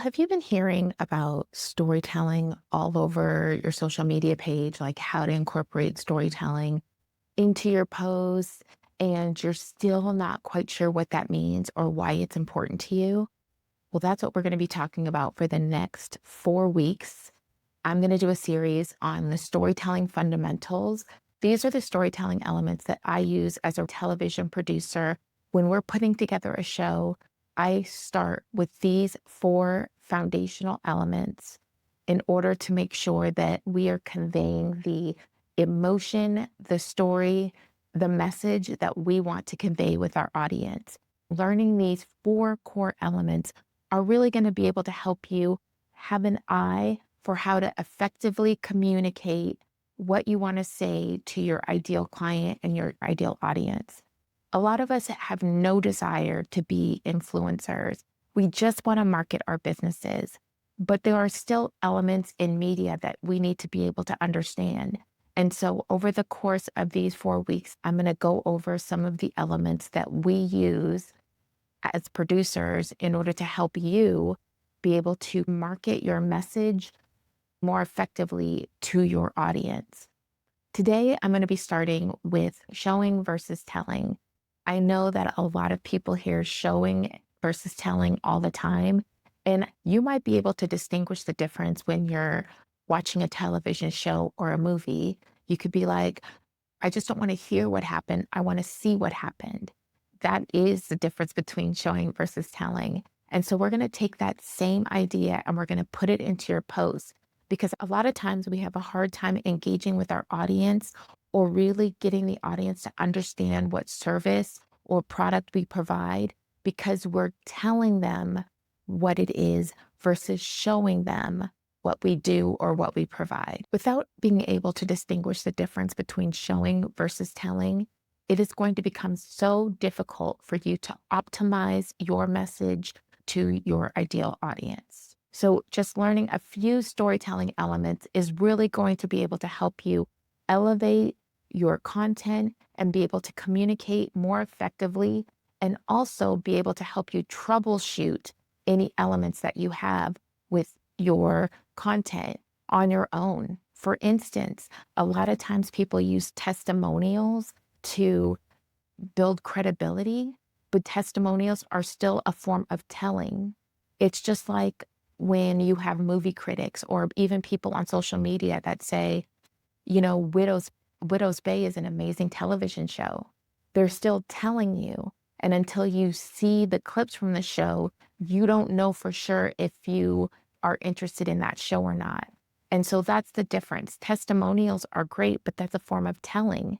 Have you been hearing about storytelling all over your social media page, like how to incorporate storytelling into your posts, and you're still not quite sure what that means or why it's important to you? Well, that's what we're going to be talking about for the next 4 weeks. I'm going to do a series on the storytelling fundamentals. These are the storytelling elements that I use as a television producer. When we're putting together a show, I start with these four foundational elements in order to make sure that we are conveying the emotion, the story, the message that we want to convey with our audience. Learning these four core elements are really going to be able to help you have an eye for how to effectively communicate what you want to say to your ideal client and your ideal audience. A lot of us have no desire to be influencers. We just want to market our businesses. But there are still elements in media that we need to be able to understand. And so, over the course of these 4 weeks, I'm going to go over some of the elements that we use as producers in order to help you be able to market your message more effectively to your audience. Today, I'm going to be starting with showing versus telling. I know that a lot of people hear showing versus telling all the time, and you might be able to distinguish the difference when you're watching a television show or a movie. You could be like, I just don't want to hear what happened. I want to see what happened. That is the difference between showing versus telling. And so we're going to take that same idea and we're going to put it into your post because a lot of times we have a hard time engaging with our audience or really getting the audience to understand what service or product we provide because we're telling them what it is versus showing them what we do or what we provide. Without being able to distinguish the difference between showing versus telling, it is going to become so difficult for you to optimize your message to your ideal audience. So, just learning a few storytelling elements is really going to be able to help you elevate your content and be able to communicate more effectively and also be able to help you troubleshoot any elements that you have with your content on your own. For instance, a lot of times people use testimonials to build credibility, but testimonials are still a form of telling. It's just like when you have movie critics or even people on social media that say, Widow's Bay is an amazing television show. They're still telling you. And until you see the clips from the show, you don't know for sure if you are interested in that show or not. And so that's the difference. Testimonials are great, but that's a form of telling.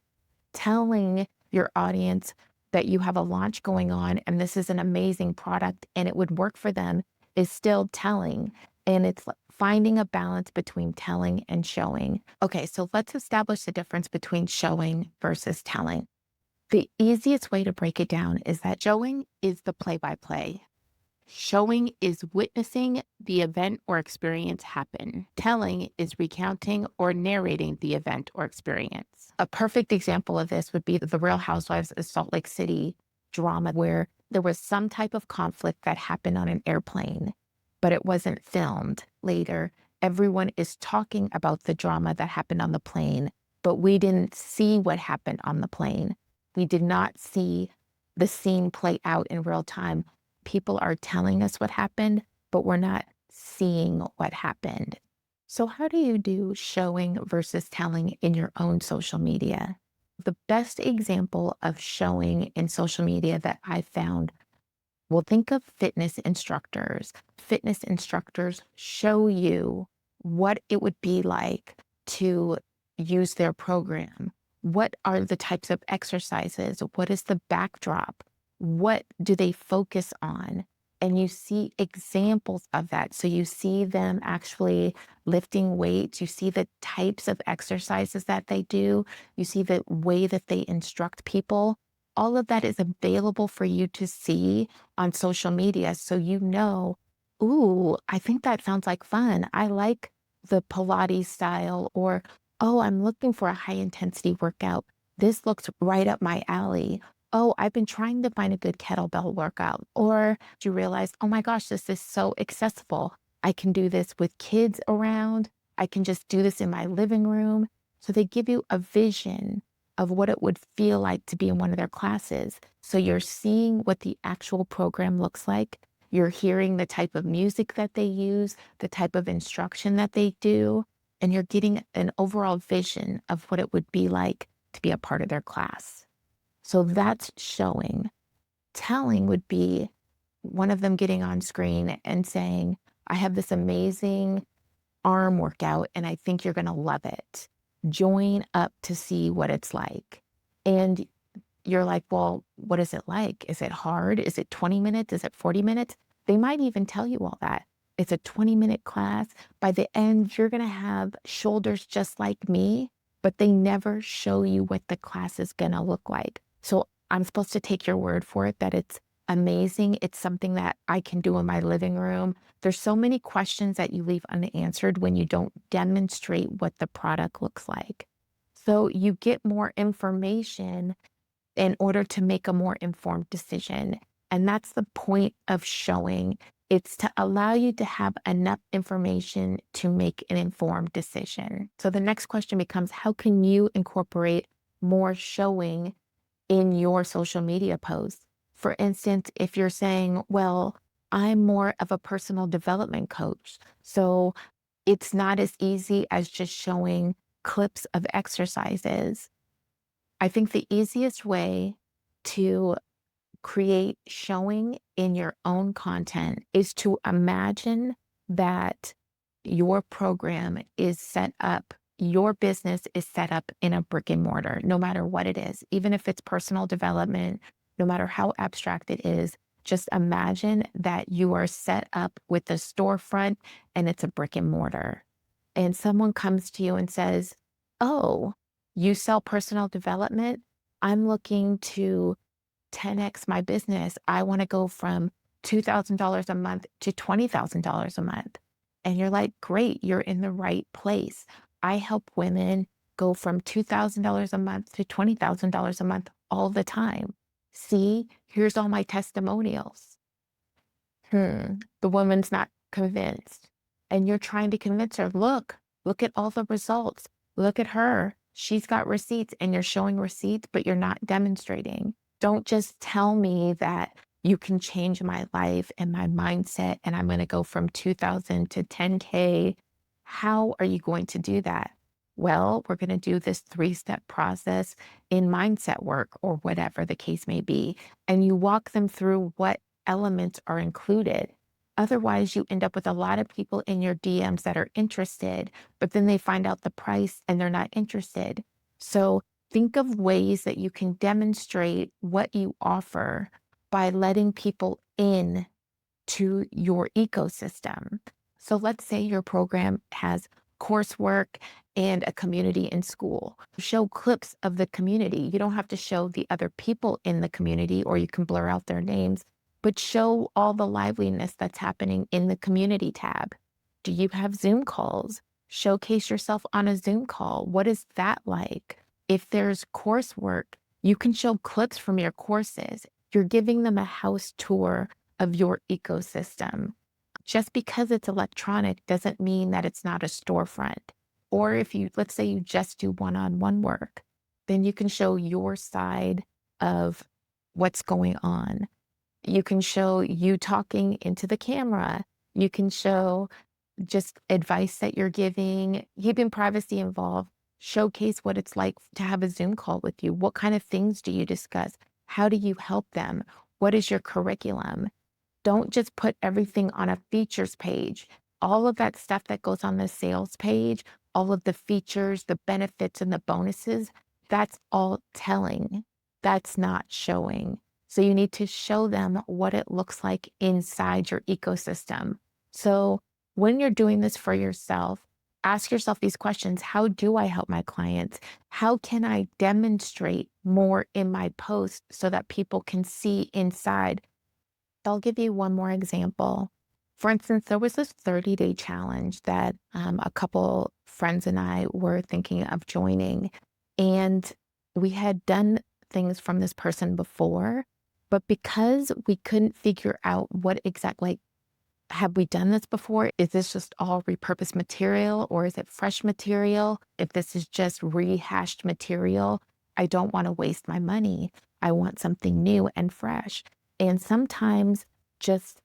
Telling your audience that you have a launch going on and this is an amazing product and it would work for them is still telling. And it's finding a balance between telling and showing. Okay, so let's establish the difference between showing versus telling. The easiest way to break it down is that showing is the play-by-play. Showing is witnessing the event or experience happen. Telling is recounting or narrating the event or experience. A perfect example of this would be the Real Housewives of Salt Lake City drama, where there was some type of conflict that happened on an airplane, but it wasn't filmed. Later, everyone is talking about the drama that happened on the plane, but we didn't see what happened on the plane. We did not see the scene play out in real time. People are telling us what happened, but we're not seeing what happened. So, how do you do showing versus telling in your own social media? The best example of showing in social media that I found, well, think of fitness instructors. Fitness instructors show you what it would be like to use their program. What are the types of exercises? What is the backdrop? What do they focus on? And you see examples of that. So you see them actually lifting weights. You see the types of exercises that they do. You see the way that they instruct people. All of that is available for you to see on social media. So you know, ooh, I think that sounds like fun. I like the Pilates style, or, oh, I'm looking for a high intensity workout. This looks right up my alley. oh, I've been trying to find a good kettlebell workout. Or you realize, oh my gosh, this is so accessible. I can do this with kids around. I can just do this in my living room. So they give you a vision of what it would feel like to be in one of their classes. So you're seeing what the actual program looks like. You're hearing the type of music that they use, the type of instruction that they do, and you're getting an overall vision of what it would be like to be a part of their class. So that's showing. Telling would be one of them getting on screen and saying, I have this amazing arm workout and I think you're going to love it. Join up to see what it's like. And you're like, well, what is it like? Is it hard? Is it 20 minutes? Is it 40 minutes? They might even tell you all that. It's a 20-minute class. By the end, you're going to have shoulders just like me, but they never show you what the class is going to look like. So I'm supposed to take your word for it that it's amazing. It's something that I can do in my living room. There's so many questions that you leave unanswered when you don't demonstrate what the product looks like. So you get more information in order to make a more informed decision. And that's the point of showing. It's to allow you to have enough information to make an informed decision. So the next question becomes, how can you incorporate more showing in your social media posts? For instance, if you're saying, well, I'm more of a personal development coach, so it's not as easy as just showing clips of exercises. I think the easiest way to create showing in your own content is to imagine that your program is set up, your business is set up in a brick and mortar, no matter what it is, even if it's personal development, no matter how abstract it is. Just imagine that you are set up with a storefront and it's a brick and mortar. And someone comes to you and says, oh, you sell personal development? I'm looking to 10x my business. I want to go from $2,000 a month to $20,000 a month. And you're like, great, you're in the right place. I help women go from $2,000 a month to $20,000 a month all the time. See, here's all my testimonials. The woman's not convinced. And you're trying to convince her, look at all the results. Look at her. She's got receipts and you're showing receipts, but you're not demonstrating. Don't just tell me that you can change my life and my mindset and I'm going to go from 2000 to 10K. How are you going to do that? Well, we're going to do this 3-step process in mindset work or whatever the case may be. And you walk them through what elements are included. Otherwise, you end up with a lot of people in your DMs that are interested, but then they find out the price and they're not interested. So think of ways that you can demonstrate what you offer by letting people in to your ecosystem. So let's say your program has coursework and a community in school. Show clips of the community. You don't have to show the other people in the community, or you can blur out their names, but show all the liveliness that's happening in the community tab. Do you have Zoom calls? Showcase yourself on a Zoom call. What is that like? If there's coursework, you can show clips from your courses. You're giving them a house tour of your ecosystem. Just because it's electronic doesn't mean that it's not a storefront. Or if you, let's say you just do one-on-one work, then you can show your side of what's going on. You can show you talking into the camera. You can show just advice that you're giving, keeping privacy involved. Showcase what it's like to have a Zoom call with you. What kind of things do you discuss? How do you help them? What is your curriculum? Don't just put everything on a features page. All of that stuff that goes on the sales page, all of the features, the benefits, and the bonuses, that's all telling. That's not showing. So you need to show them what it looks like inside your ecosystem. So when you're doing this for yourself, ask yourself these questions. How do I help my clients? How can I demonstrate more in my post so that people can see inside? I'll give you one more example. For instance, there was this 30-day challenge that a couple friends and I were thinking of joining. And we had done things from this person before, but because we couldn't figure out what exactly, like, have we done this before? Is this just all repurposed material or is it fresh material? If this is just rehashed material, I don't want to waste my money. I want something new and fresh. And sometimes just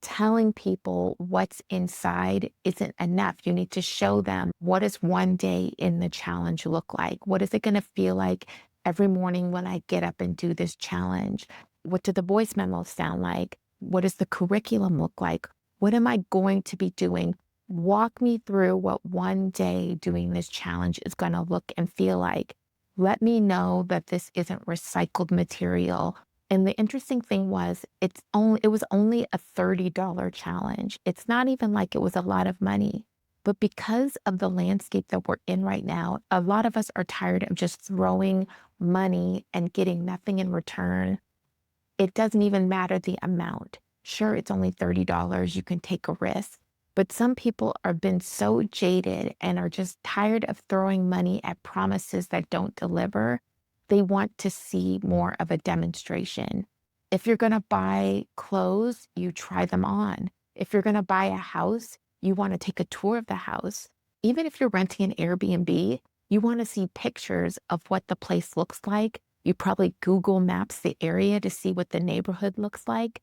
telling people what's inside isn't enough. You need to show them, what does one day in the challenge look like? What is it going to feel like every morning when I get up and do this challenge? What do the voice memos sound like? What does the curriculum look like? What am I going to be doing? Walk me through what one day doing this challenge is going to look and feel like. Let me know that this isn't recycled material. And the interesting thing was, it was only a $30 challenge. It's not even like it was a lot of money. But because of the landscape that we're in right now, a lot of us are tired of just throwing money and getting nothing in return. It doesn't even matter the amount. Sure, it's only $30. You can take a risk. But some people have been so jaded and are just tired of throwing money at promises that don't deliver. They want to see more of a demonstration. If you're going to buy clothes, you try them on. If you're going to buy a house, you want to take a tour of the house. Even if you're renting an Airbnb, you want to see pictures of what the place looks like. You probably Google Maps the area to see what the neighborhood looks like.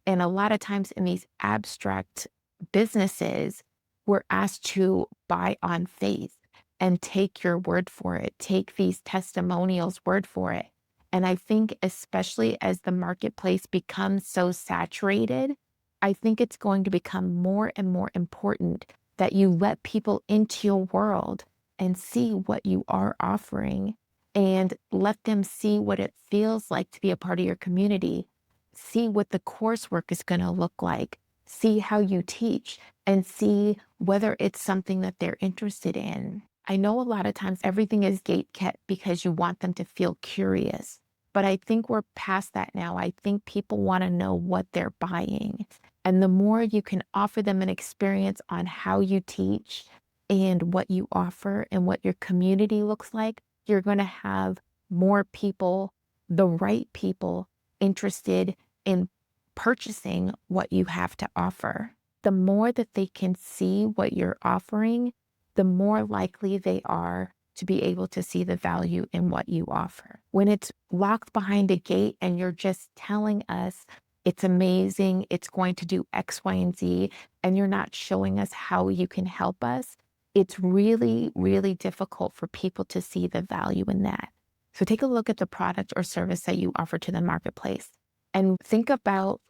And a lot of times in these abstract businesses, we're asked to buy on faith and take your word for it, take these testimonials word for it. And I think especially as the marketplace becomes so saturated, I think it's going to become more and more important that you let people into your world and see what you are offering and let them see what it feels like to be a part of your community. See what the coursework is going to look like. See how you teach and see whether it's something that they're interested in. I know a lot of times everything is gate kept because you want them to feel curious, but I think we're past that now. I think people want to know what they're buying. And the more you can offer them an experience on how you teach and what you offer and what your community looks like, you're going to have more people, the right people, interested in purchasing what you have to offer. The more that they can see what you're offering, the more likely they are to be able to see the value in what you offer. When it's locked behind a gate and you're just telling us it's amazing, it's going to do X, Y, and Z, and you're not showing us how you can help us, it's really, really difficult for people to see the value in that. So take a look at the product or service that you offer to the marketplace and think about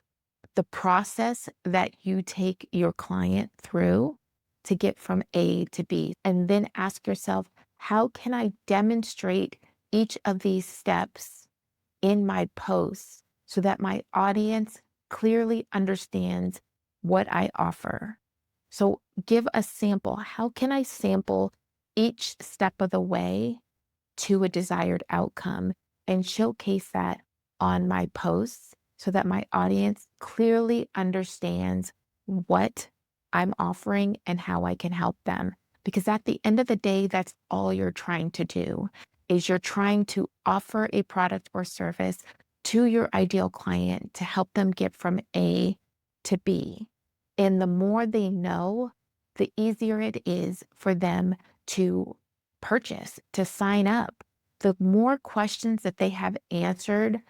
the process that you take your client through to get from A to B. And then ask yourself, how can I demonstrate each of these steps in my posts so that my audience clearly understands what I offer? So give a sample. How can I sample each step of the way to a desired outcome and showcase that on my posts so that my audience clearly understands what I'm offering and how I can help them? Because at the end of the day, that's all you're trying to do, is you're trying to offer a product or service to your ideal client to help them get from A to B. And the more they know, the easier it is for them to purchase, to sign up. The more questions that they have answered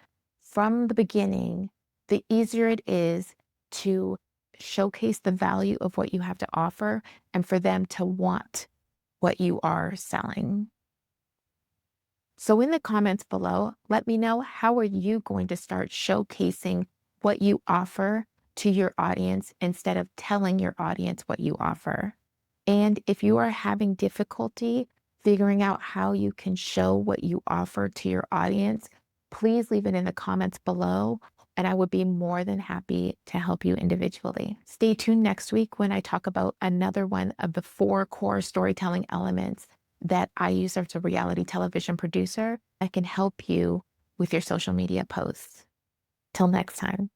from the beginning, the easier it is to showcase the value of what you have to offer and for them to want what you are selling. So in the comments below, let me know, how are you going to start showcasing what you offer to your audience instead of telling your audience what you offer? And if you are having difficulty figuring out how you can show what you offer to your audience, please leave it in the comments below, and I would be more than happy to help you individually. Stay tuned next week when I talk about another one of the 4 core storytelling elements that I use as a reality television producer that can help you with your social media posts. Till next time.